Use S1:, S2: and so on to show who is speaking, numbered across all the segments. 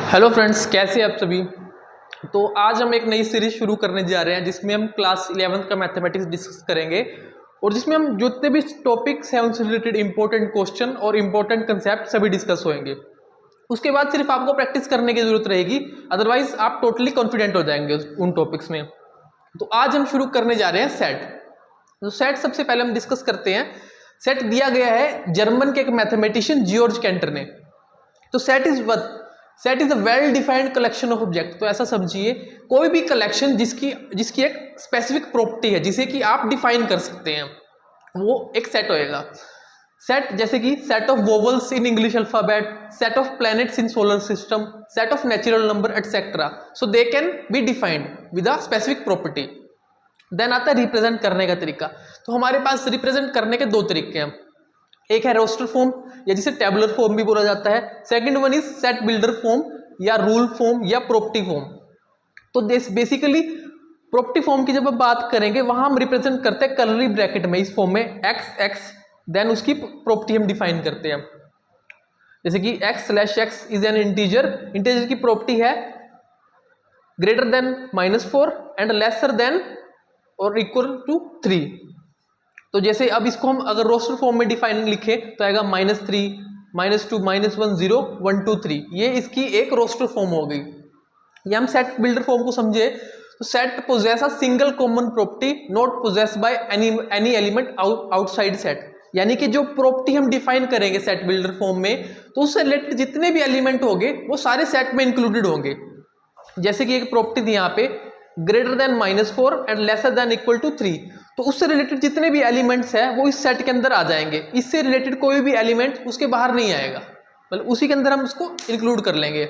S1: Hello friends, कैसे हैं आप सभी। तो आज हम एक नई सीरीज शुरू करने जा रहे हैं जिसमें हम क्लास 11th का मैथमेटिक्स डिस्कस करेंगे और जिसमें हम जितने भी टॉपिक्स हैं उनसे रिलेटेड इंपॉर्टेंट क्वेश्चन और इंपॉर्टेंट कंसेप्ट सभी डिस्कस होंगे। उसके बाद सिर्फ आपको प्रैक्टिस करने की जरूरत रहेगी, अदरवाइज आप टोटली कॉन्फिडेंट हो जाएंगे उन टॉपिक्स में। तो आज हम शुरू करने जा रहे हैं सेट। तो सेट सबसे पहले हम डिस्कस करते हैं। सेट दिया गया है जर्मन के एक मैथमेटिशियन जॉर्ज कैंटर ने। तो set is a well defined collection of object. तो ऐसा समझिए, कोई भी कलेक्शन जिसकी एक स्पेसिफिक प्रॉपर्टी है जिसे कि आप डिफाइन कर सकते हैं, वो एक सेट होएगा। सेट जैसे कि set of vowels in English alphabet, set of planets in solar system, set of natural number etcetera. So they can be defined with a specific property. Then आता है रिप्रेजेंट करने का तरीका। तो हमारे पास रिप्रेजेंट करने के दो तरीके हैं। एक है रोस्टर फॉर्म या जिसे टेबुलर फॉर्म भी बोला जाता है। Second one is set builder form या रूल फॉर्म या प्रॉपर्टी फॉर्म। तो दिस बेसिकली प्रॉपर्टी फॉर्म की जब हम बात करेंगे वहां हम रिप्रेजेंट करते हैं कर्ली ब्रैकेट में, इस फॉर्म में x देन उसकी प्रॉपर्टी हम डिफाइन करते हैं। जैसे कि x/x इज एन इंटीजर की प्रॉपर्टी है greater than -4 and lesser then और इक्वल टू 3। तो जैसे अब इसको हम अगर रोस्टर फॉर्म में डिफाइन लिखे तो आएगा -3, -2, -1, 0, 1, 2, 3। ये इसकी एक रोस्टर फॉर्म हो गई। या हम सेट बिल्डर फॉर्म को समझे तो set possess a single common property not possess by any element outside set. यानी कि जो प्रॉपर्टी हम डिफाइन करेंगे सेट बिल्डर फॉर्म में, तो उससे रिलेटेड जितने भी एलिमेंट होंगे वो सारे सेट में इंक्लूडेड होंगे। जैसे कि एक प्रॉपर्टी थी यहाँ पे greater than -4 and lesser than equal to 3। तो उससे रिलेटेड जितने भी एलिमेंट्स हैं वो इस सेट के अंदर आ जाएंगे। इससे रिलेटेड कोई भी एलिमेंट उसके बाहर नहीं आएगा, मतलब उसी के अंदर हम उसको इंक्लूड कर लेंगे।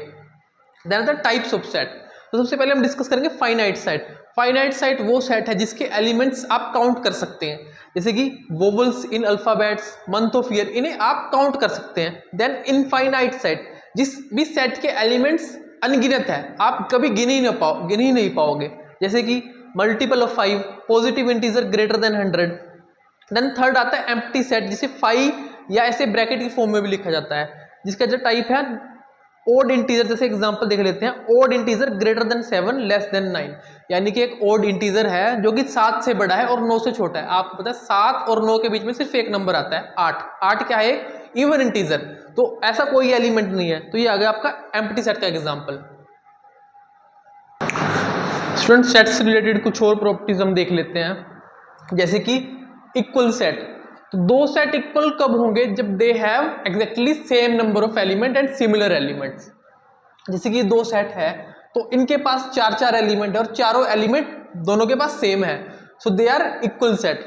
S1: Then the types of set. तो सबसे पहले हम डिस्कस करेंगे फाइनाइट सेट। फाइनाइट सेट वो सेट है जिसके एलिमेंट्स आप काउंट कर सकते हैं। जैसे कि vowels in alphabets, month of year, इन्हें आप काउंट कर सकते हैं। देन इनफाइनाइट सेट, जिस भी सेट के एलिमेंट्स अनगिनत है, आप कभी गिन ही नहीं पाओगे। जैसे कि multiple of 5, positive integer greater than 100। Then third आता है एम्प्टी सेट, जिसे 5 या ऐसे ब्रैकेट की फॉर्म में भी लिखा जाता है, जिसका जो टाइप है ओड इंटीजर। जैसे एग्जांपल देख लेते हैं, odd integer greater than 7 less than 9। यानी कि एक ओड इंटीजर है जो कि 7 से बड़ा है और 9 से छोटा है। आपको पता है 7 और 9 के बीच में सिर्फ एक नंबर आता है 8। 8 क्या है? Even integer. तो ऐसा कोई एलिमेंट नहीं है। तो ये आ गया आपका एम्प्टी सेट का एग्जांपल। स्टूडेंट, सेट से रिलेटेड कुछ और प्रॉपर्टीज हम देख लेते हैं। जैसे कि इक्वल सेट। तो दो सेट इक्वल कब होंगे? जब they have exactly same number of element and similar elements. जैसे कि दो सेट है तो इनके पास 4 एलिमेंट है और चारों एलिमेंट दोनों के पास सेम है, so they are equal set.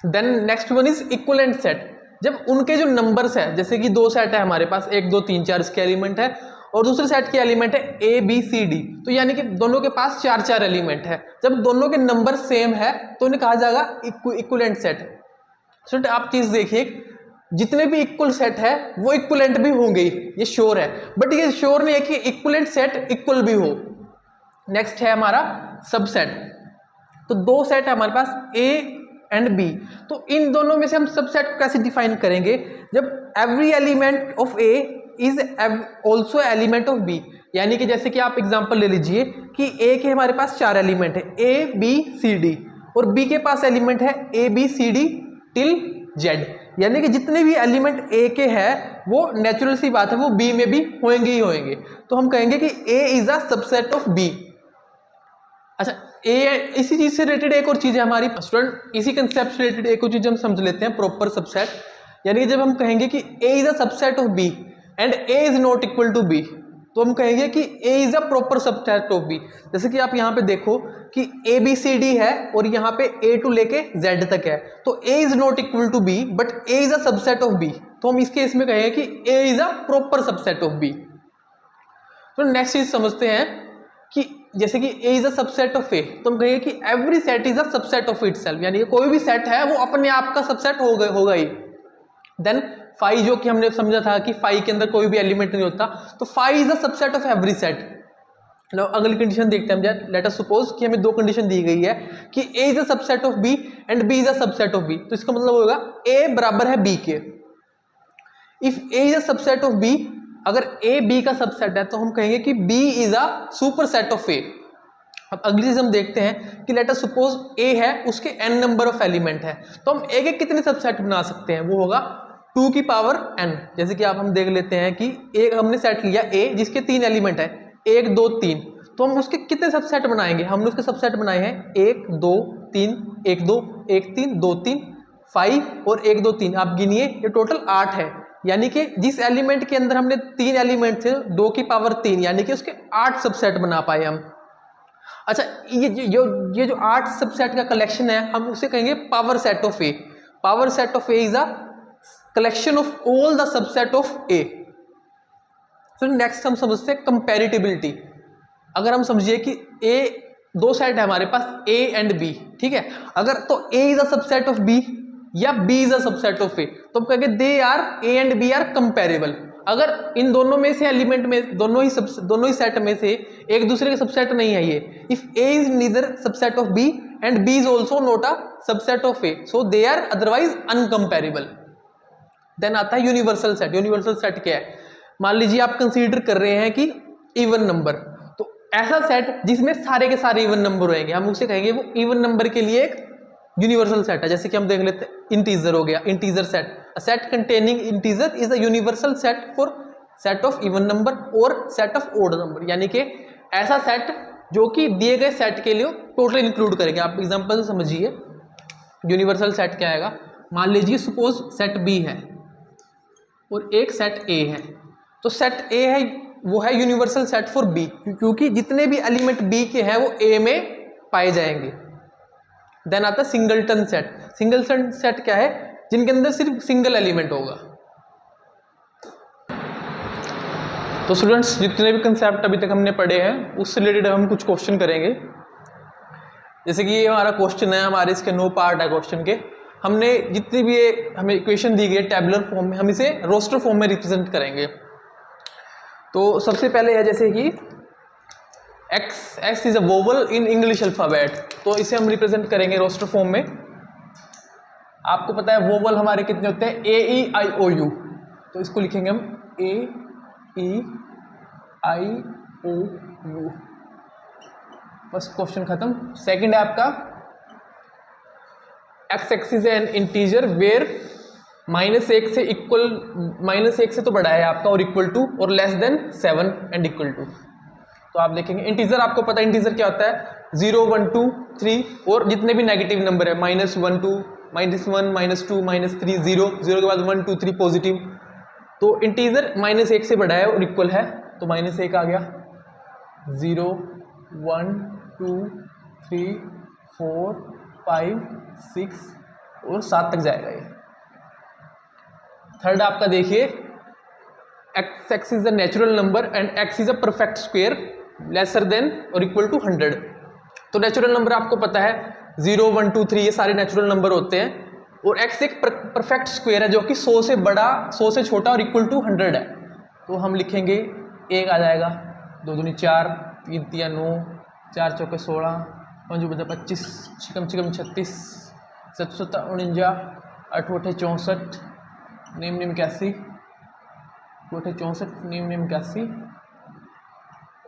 S1: Then next one is equivalent set. जब उनके जो नंबर्स है, जैसे कि दो सेट है हमारे पास, 1, 2, 3, 4 इसके एलिमेंट है और दूसरे सेट के एलिमेंट है A, B, C, D। तो यानी कि दोनों के पास 4 एलिमेंट है। जब दोनों के नंबर सेम है तो इन्हें कहा जाएगा इक्वलेंट सेट। स्टूडेंट, आप चीज देखिए, जितने भी इक्वल सेट है वो इक्वलेंट भी होंगे, ये श्योर है, बट ये श्योर नहीं है कि इक्वलेंट सेट इक्वल भी हो। नेक्स्ट है हमारा सबसेट। तो दो सेट है हमारे पास A एंड B। तो इन दोनों में से हम सबसेट को कैसे डिफाइन करेंगे? जब every element of A is also element of B। यानी कि जैसे कि आप एग्जांपल ले लीजिए कि A के हमारे पास 4 एलिमेंट है A, B, C, D और B के पास एलिमेंट है A, B, C, D till Z। यानी कि जितने भी एलिमेंट A के हैं वो नेचुरल सी बात है वो B में भी होंगे ही होंगे। तो हम कहेंगे कि A is a subset of B। अच्छा, इसी चीज से रिलेटेड एक और चीज है हमारी स्टूडेंट, इसी कंसेप्ट से रिलेटेड एक और चीज हम समझ लेते हैं, प्रॉपर सबसेट। यानी कि जब हम कहेंगे कि A is a subset of B and A is not equal to B, तो हम कहेंगे कि A is a proper subset of B। जैसे कि आप यहाँ पे देखो कि ABCD है और यहाँ पे A टू लेके Z तक है, तो A is not equal to B but A is a subset of B। तो हम इस केस में कहेंगे कि A is a proper subset of B। तो नेक्स्ट चीज समझते हैं कि जैसे कि A is a subset of A, तो हम कहेंगे कि every set is a subset of itself. यानी कि कोई भी सेट है वो अपने आप का सबसेट होगा ही। देन फाई, जो कि हमने समझा था कि फाई के अंदर कोई भी एलिमेंट नहीं होता, तो phi is a subset of every set. अगली कंडीशन देखते हैं हम। लेट अस सपोज कि हमें दो कंडीशन दी गई है कि A is a subset of B and B is a subset of B। तो इसका मतलब होगा A बराबर है B के। If A is a subset of B, अगर ए बी का सबसेट है तो हम कहेंगे कि B is a superset of A. अब अगली चीज हम देखते हैं कि लेट अस सपोज ए है, उसके n नंबर ऑफ एलिमेंट है, तो हम एक एक कितने सबसेट बना सकते हैं, वो होगा 2 की पावर n। जैसे कि आप हम देख लेते हैं कि एक हमने सेट लिया a जिसके 3 एलिमेंट है, 1 2 3, तो हम उसके कितने सबसेट बनाएंगे, हमने उसके सबसेट बनाए हैं 1 2 3 1 2 1 3 2 3 5 और 1 2 3, आप गिनिए ये टोटल 8 है। यानी कि जिस एलिमेंट के अंदर हमने 3 एलिमेंट थे 2 की पावर 3, यानी कि उसके 8 सबसेट बना पाए हम। अच्छा, ये जो 8 सबसेट का कलेक्शन है हम उसे कहेंगे power set of A. Power set of A is a collection of all the subset of A. तो नेक्स्ट हम समझते हैं कंपैरेटिबिलिटी। अगर हम समझिए कि ए दो सेट है हमारे पास ए एंड बी, ठीक है, अगर तो A is a subset of B या B is a subset of A, तो हम कहेंगे they are A and B are comparable. अगर इन दोनों में से एलिमेंट में दोनों ही सेट में से एक दूसरे के सबसेट नहीं है ये, if A is neither subset of B and B is also not a subset of A, so they are otherwise uncomparable. देन आता है यूनिवर्सल सेट। यूनिवर्सल सेट क्या है, मान लीजिए आप कंसीडर कर रहे हैं कि इवन नंबर, तो ऐसा सेट जिसमें सारे के सारे इवन नंबर होंगे हम उसे कहेंगे वो इवन नंबर के लिए एक यूनिवर्सल सेट है। जैसे कि हम देख लेते हैं इंटीजर हो गया, integer set, a set containing integer is a universal set for set of even number और सेट ऑफ ओड नंबर, यानी कि ऐसा सेट जो कि दिए गए सेट के लिए टोटल इंक्लूड करेंगे। आप एग्जांपल से समझिए यूनिवर्सल सेट क्या आएगा। मान लीजिए सपोज सेट बी है और एक सेट ए है, तो सेट ए है वो है यूनिवर्सल सेट फॉर बी, क्योंकि जितने भी एलिमेंट बी के हैं वो ए में पाए जाएंगे। देन आता है सिंगलटन सेट। सिंगलटन सेट क्या है, जिनके अंदर सिर्फ सिंगल एलिमेंट होगा। तो स्टूडेंट्स जितने भी कंसेप्ट अभी तक हमने पढ़े हैं उससे रिलेटेड हम कुछ क्वेश्चन करेंगे। जैसे कि ये हमारा क्वेश्चन है, हमारे इसके 9 पार्ट है क्वेश्चन के। हमने जितनी भी ये हमें इक्वेशन दी गई है टेबुलर फॉर्म में, हम इसे रोस्टर फॉर्म में रिप्रेजेंट करेंगे। तो सबसे पहले है जैसे कि x is a vowel in English alphabet, तो इसे हम रिप्रेजेंट करेंगे रोस्टर फॉर्म में। आपको पता है वोवल हमारे कितने होते हैं, ए ई आई ओ यू, तो इसको लिखेंगे हम A E I O U. First question खत्म। सेकंड है आपका x x is an integer where -1 से इक्वल, -1 से तो बड़ा है आपका और इक्वल टू और less than 7 and equal to. तो आप देखेंगे इंटीजर, आपको पता है इंटीजर क्या होता है, 0 1 2 3 और जितने भी नेगेटिव नंबर है -1 2 -1 -2 -3 0 0 के बाद 1 2 3 पॉजिटिव। तो इंटीजर -1 से बड़ा है और इक्वल है, तो -1 आ गया, 0 1 2 3 4 5 6 और 7 तक जाएगा ये। थर्ड आपका देखिए x x is a natural number and x is a perfect square lesser than और इक्वल टू 100। तो नेचुरल नंबर आपको पता है 0 1 2 3 ये सारे नेचुरल नंबर होते हैं, और x एक परफेक्ट स्क्वायर है जो कि 100 से बड़ा 100 से छोटा और इक्वल टू 100 है। तो हम लिखेंगे 1 आ जाएगा, 2 दूनी 4 3 3 9 4 चौके 16 5 बजा 25 छिकम 36 7 7 49 8 8 64 निम 81 8 64 निम 81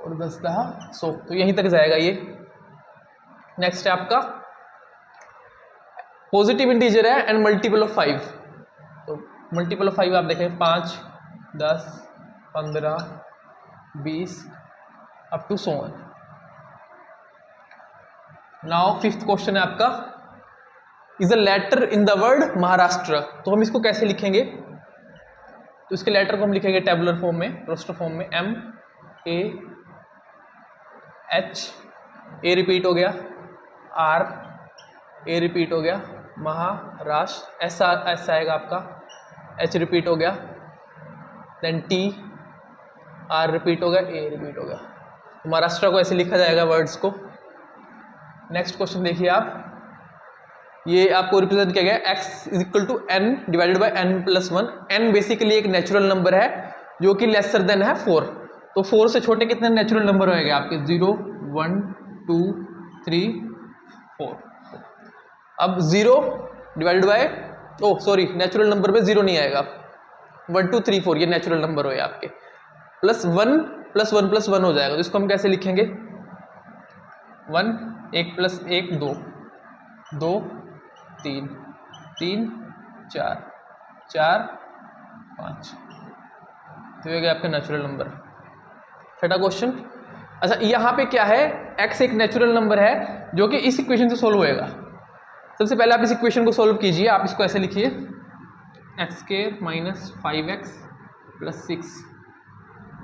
S1: और 10 10 100, तो यहीं तक जाएगा ये। नेक्स्ट है आपका पॉजिटिव इंटीजर है एंड मल्टीपल ऑफ 5, तो मल्टीपल ऑफ 5 आप देखें 5 10 15 20 up to 100। Now fifth question है आपका is a letter in the word Maharashtra, तो हम इसको कैसे लिखेंगे, तो इसके लेटर को हम लिखेंगे टेबुलर फॉर्म में, रोस्टर फॉर्म में, M A H, A repeat हो गया, R A रिपीट हो गया, महाराष्ट्र ऐसा आएगा आपका, H रिपीट हो गया, देन T R रिपीट हो गया, A रिपीट हो गया। तो महाराष्ट्र को ऐसे लिखा जाएगा वर्ड्स को। नेक्स्ट क्वेश्चन देखिए आप, ये आपको रिप्रेजेंट किया गया x is equal to n divided by n+1। n basically एक नेचुरल नंबर है जो कि लेसर देन है 4, तो 4 से छोटे कितने नेचुरल नंबर होंगे आपके, 0 1 2 3 4। अब 0 डिवाइडेड बाय, नेचुरल नंबर में 0 नहीं आएगा, 1 2 3 4 ये नेचुरल नंबर हो आपके, प्लस वन हो जाएगा। तो इसको हम कैसे लिखेंगे, 1 1 प्लस 1 2 2 3 3 4 4 5, तो ये गया आपका नेचुरल नंबर। छठा क्वेश्चन, अच्छा यहाँ पे क्या है, x एक नेचुरल नंबर है जो कि इस इक्वेशन से सोल्व होएगा। सबसे पहले आप इस इक्वेशन को सोल्व कीजिए। आप इसको ऐसे लिखिए, x square minus 5x plus 6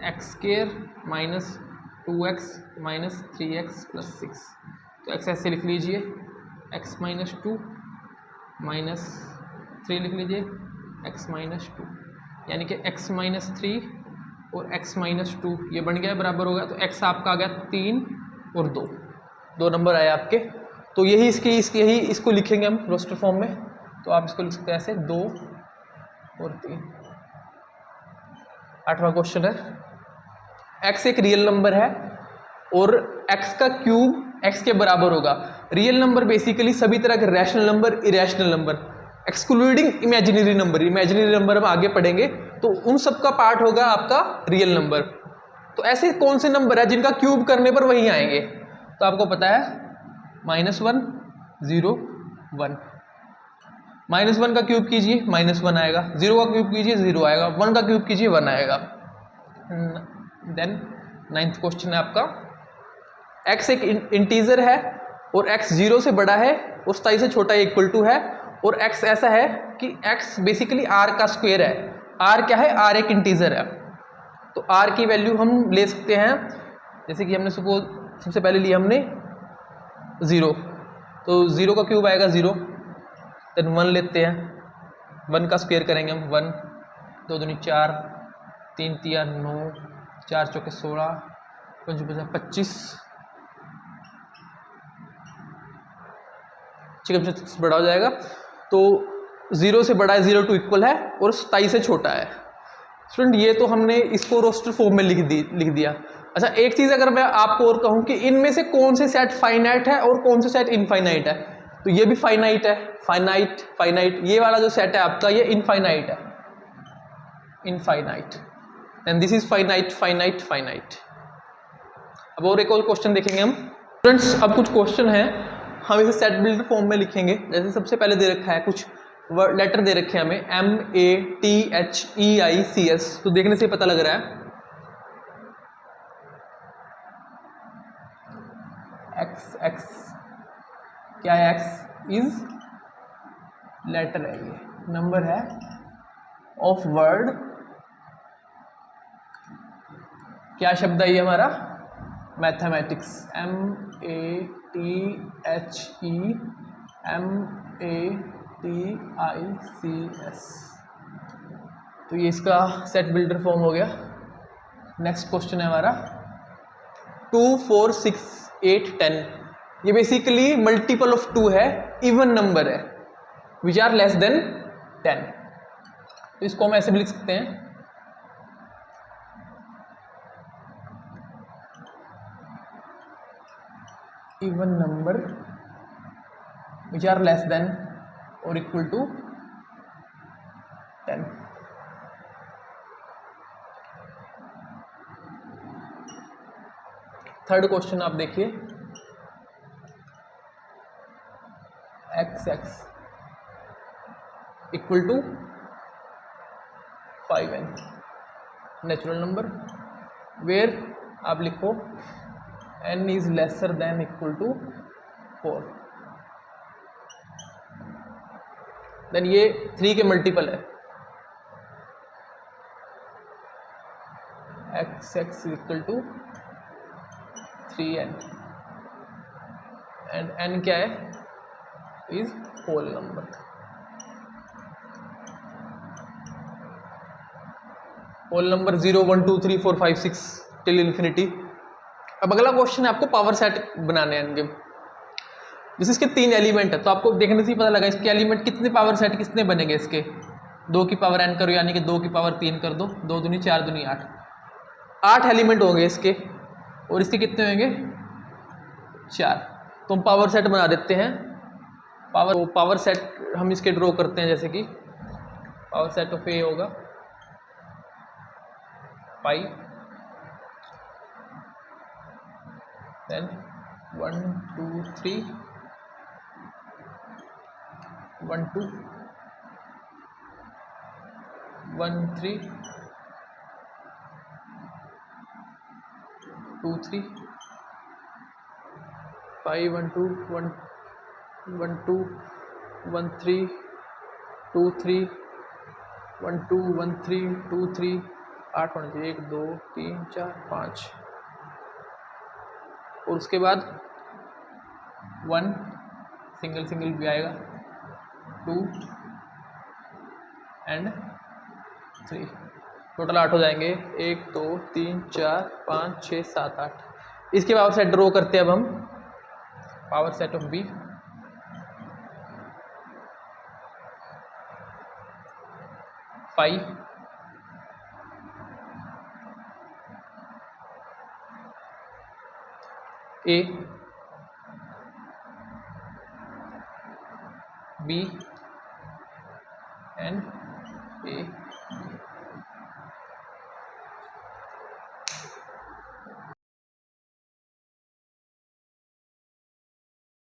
S1: x square minus 2x minus 3x plus 6। तो x ऐसे लिख लीजिए, x माइनस 2 माइनस 3 लिख लीजिए, x माइनस 2, यानी कि x माइनस 3 और x माइनस 2 ये बन गया बराबर हो गया। तो x आपका आ गया 3 और 2 नंबर आए आपके। तो यही यही इसको लिखेंगे हम रोस्टर फॉर्म में। तो आप इसको लिख सकते हैं ऐसे 2 और 3। आठवां क्वेश्चन है, x एक रियल नंबर है और x का क्यूब x के बराबर होगा। रियल नंबर बेसिकली सभी तरह के rational number, irrational number, excluding imaginary number. Imaginary number हम आगे पढ़ेंगे, तो उन सब का पार्ट होगा आपका रियल नंबर। तो ऐसे कौन से नंबर है जिनका क्यूब करने पर वही आएंगे, तो आपको पता है -1 0 1। -1 का क्यूब कीजिए -1 आएगा, 0 का क्यूब कीजिए 0 आएगा, 1 का क्यूब कीजिए 1 आएगा। देन 9th क्वेश्चन है आपका, x एक इंटीजर है और x 0 से बड़ा है और 27 से छोटा इक्वल टू है, और x ऐसा है कि x बेसिकली r का स्क्वायर है। r क्या है, r एक इंटीजर है। तो r की वैल्यू हम ले सकते हैं, जैसे कि हमने सपोज सबसे पहले लिया हमने 0, तो 0 का क्यूब आएगा 0। देन 1 लेते हैं, 1 का स्क्वायर करेंगे हम 1, 2 दूनी 4, 3 तिया 9, 4 चौके 16, 5 25, ठीक है, बड़ा हो जाएगा। तो 0 से बड़ा है, 0 टू इक्वल है, और 27 से छोटा है। स्टूडेंट ये तो हमने इसको रोस्टर फॉर्म में लिख दिया। अच्छा एक चीज़ अगर मैं आपको और कहूँ कि इनमें से कौन से सेट फाइनाइट है और कौन से सेट इनफाइनाइट है, तो ये भी फाइनाइट है, फाइनाइट। ये वाला जो सेट है आपका ये इनफाइनाइट है, infinite, and this is finite. अब और एक और क्वेश्चन देखेंगे हम स्टूडेंट्स। अब कुछ क्वेश्चन है, हम इसे सेट बिल्डर फॉर्म में लिखेंगे। जैसे सबसे पहले दे रखा है, कुछ लेटर दे रखे हैं हमें MATHEICS, तो देखने से पता लग रहा है X क्या है, X इज लेटर है, ये नंबर है ऑफ वर्ड, क्या शब्द है ये हमारा, मैथमेटिक्स, MATHEMATICS। तो ये इसका सेट बिल्डर फॉर्म हो गया। नेक्स्ट क्वेश्चन है हमारा 2 4 6 8 10। ये बेसिकली मल्टीपल ऑफ 2 है, इवन नंबर है, विच आर लेस देन 10। तो इसको हम ऐसे भी लिख सकते हैं, even number which are less than और इक्वल टू 10। थर्ड क्वेश्चन आप देखिए, x equal to 5n, natural number where आप लिखो n is lesser than equal to 4। Then ये 3 के मल्टीपल है, x equal to 3n, and n क्या है, is whole number. Whole number 0 1 2 3 4 5 6 till infinity. अब अगला क्वेश्चन है, आपको पावर सेट बनाने हैं। जैसे इसके 3 एलिमेंट है, तो आपको देखने से ही पता लगा इसके एलिमेंट कितने पावर सेट कितने बनेंगे इसके। 2 की पावर n करो, यानी कि 2 की पावर 3 कर दो, 2 दूनी 4 दूनी 8 एलिमेंट होंगे इसके, और इसके कितने होंगे 4। तो हम पावर सेट बना देते हैं। पावर सेट हम इसके ड्रॉ करते हैं, जैसे कि पावर सेट ऑफ ए होगा पाई then 1 2 3 1 2 1 3 2 3 5 1 2 1 1 2 1 3 2 3 1 2 1 3 2 3 8 होने चाहिए 1 2 3 4 5 और उसके बाद 1 सिंगल सिंगल भी आएगा 2 एंड 3 टोटल 8 हो जाएंगे 1 2 3 4 5 6 7 8। इसके पावर सेट ड्रॉ करते हैं अब हम power set of B. Five A B and A